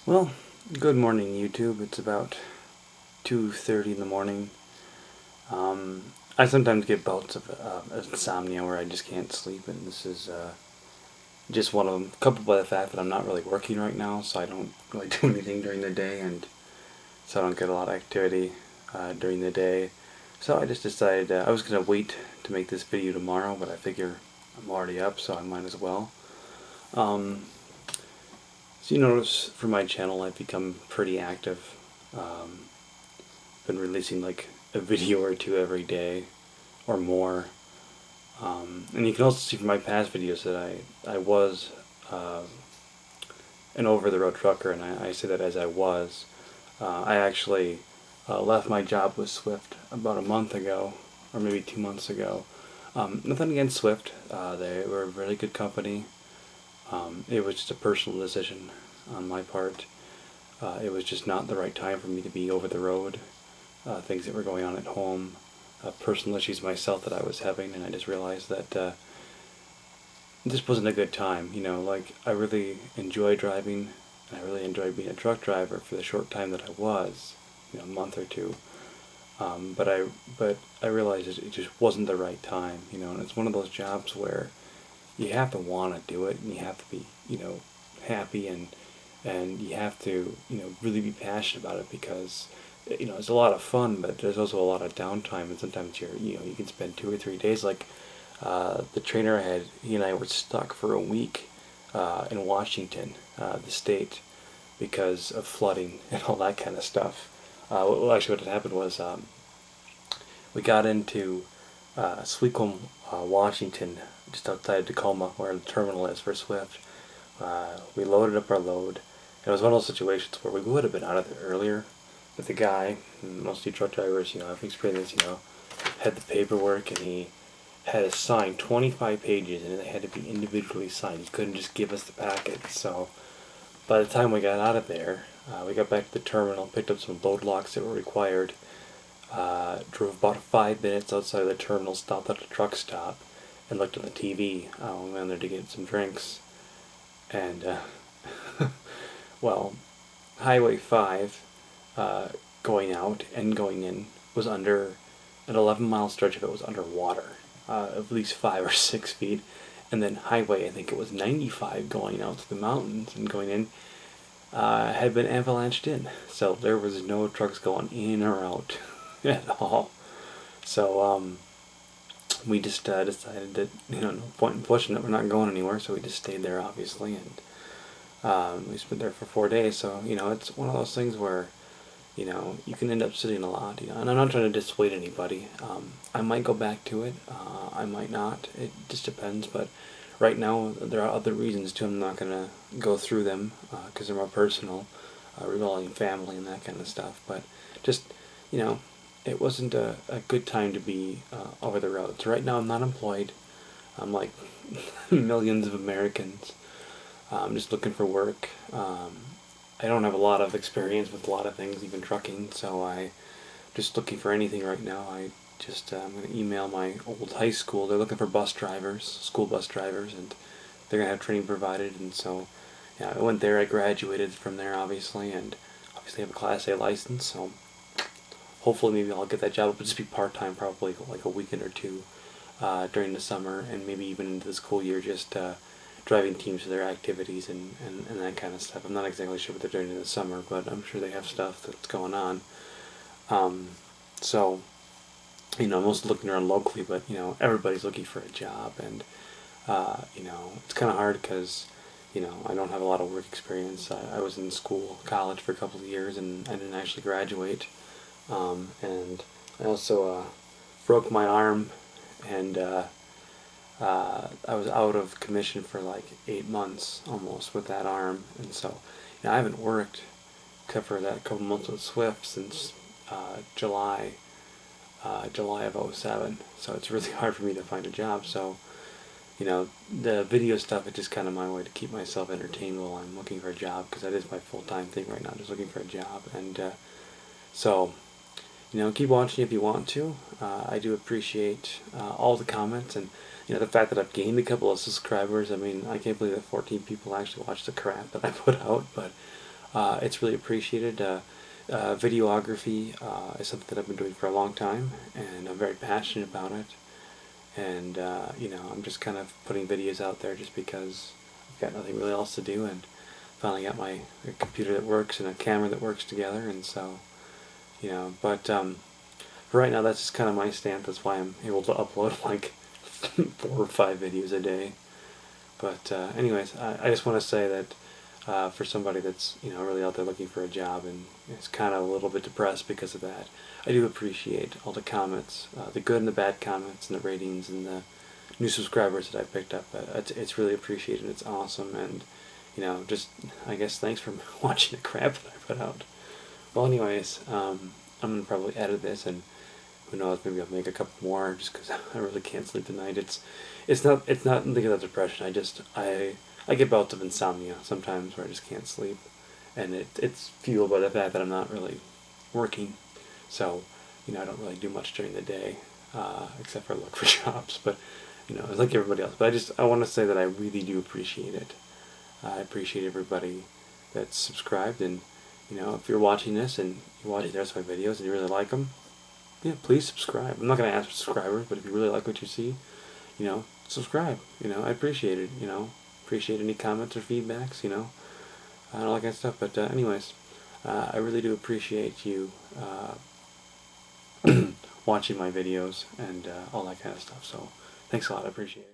Well, good morning, YouTube. It's about 2:30 in the morning. I sometimes get bouts of insomnia where I just can't sleep, and this is just one of them. Coupled by the fact that I'm not really working right now, so I don't really do anything during the day, and so I don't get a lot of activity during the day. So I just decided I was gonna wait to make this video tomorrow, but I figure I'm already up, so I might as well. Um, so you notice for my channel, I've become pretty active. Um, been releasing like a video or two every day or more. And you can also see from my past videos that I was uh, an over-the-road trucker, and I say that as I was. I actually left my job with Swift about a month ago, or maybe 2 months ago. Nothing against Swift. They were a really good company. It was just a personal decision on my part. It was just not the right time for me to be over the road. Things that were going on at home, personal issues myself that I was having, and I just realized that this wasn't a good time. Like I really enjoy driving, and I really enjoyed being a truck driver for the short time that I was, a month or two. But I realized it just wasn't the right time, and it's one of those jobs where you have to want to do it, and you have to be, happy, and you have to, really be passionate about it because, it's a lot of fun, but there's also a lot of downtime, and sometimes you can spend 2 or 3 days. Like the trainer I had, he and I were stuck for a week in Washington, the state, because of flooding and all that kind of stuff. Well, actually, what had happened was we got into Sweetcomb, Washington, just outside Tacoma, where the terminal is for Swift. We loaded up our load. It was one of those situations where we would have been out of there earlier, but the guy, most of you truck drivers, have experience, had the paperwork, and he had us sign 25 pages, and they had to be individually signed. He couldn't just give us the packet. So by the time we got out of there, we got back to the terminal, picked up some load locks that were required, drove about 5 minutes outside of the terminal, stopped at a truck stop, and looked on the TV. We went there to get some drinks, and well, Highway 5, going out and going in, was under an 11-mile stretch of it was underwater, at least 5 or 6 feet, and then Highway, I think it was 95, going out to the mountains and going in, had been avalanched in, so there was no trucks going in or out at all. So we just decided that no point in pushing it. We're not going anywhere, so we just stayed there, obviously, and we spent there for 4 days. So it's one of those things where you can end up sitting a lot. And I'm not trying to dissuade anybody. I might go back to it. I might not. It just depends. But right now, there are other reasons too. I'm not gonna go through them because they're more personal, revolving family and that kind of stuff. But just you know, it wasn't a good time to be over the road. So right now, I'm not employed. I'm like millions of Americans. I'm just looking for work. I don't have a lot of experience with a lot of things, even trucking, so I just looking for anything right now. I'm going to email my old high school. They're looking for bus drivers, school bus drivers, and they're going to have training provided. And so, yeah, I went there. I graduated from there, obviously, and obviously have a Class A license. So hopefully, maybe I'll get that job. It'll just be part time, probably like a weekend or two during the summer, and maybe even into the school year, just driving teams to their activities and that kind of stuff. I'm not exactly sure what they're doing in the summer, but I'm sure they have stuff that's going on. Um, so, I'm also looking around locally, but, everybody's looking for a job, and, it's kind of hard because, I don't have a lot of work experience. I was in school, college for a couple of years, and I didn't actually graduate. And I also broke my arm, and I was out of commission for like 8 months almost with that arm, and so I haven't worked except for that couple months with Swift since July, July of '07. So it's really hard for me to find a job. So the video stuff is just kind of my way to keep myself entertained while I'm looking for a job, because that is my full-time thing right now, just looking for a job. And so keep watching if you want to. I do appreciate all the comments, and the fact that I've gained a couple of subscribers. I mean, I can't believe that 14 people actually watched the crap that I put out, but It's really appreciated. Videography is something that I've been doing for a long time, and I'm very passionate about it. And I'm just kind of putting videos out there just because I've got nothing really else to do, and finally got my computer that works and a camera that works together, and so But for right now, that's just kind of my stance. That's why I'm able to upload like 4 or 5 videos a day. But anyways, I just want to say that for somebody that's really out there looking for a job and is kind of a little bit depressed because of that, I do appreciate all the comments, the good and the bad comments, and the ratings, and the new subscribers that I picked up. It's really appreciated. It's awesome, and just I guess thanks for watching the crap that I put out. Well, anyways, I'm gonna probably edit this, and who knows, maybe I'll make a couple more just because I really can't sleep tonight. It's not because of depression. I get bouts of insomnia sometimes where I just can't sleep, and it's fueled by the fact that I'm not really working. So I don't really do much during the day, except for look for jobs. But it's like everybody else. But I want to say that I really do appreciate it. I appreciate everybody that's subscribed, and if you're watching this and you watch the rest of my videos and you really like them, yeah, please subscribe. I'm not gonna ask for subscribers, but if you really like what you see, subscribe. I appreciate it. Appreciate any comments or feedbacks. And all that kind of stuff. But anyways, I really do appreciate you watching my videos and all that kind of stuff. So thanks a lot. I appreciate it.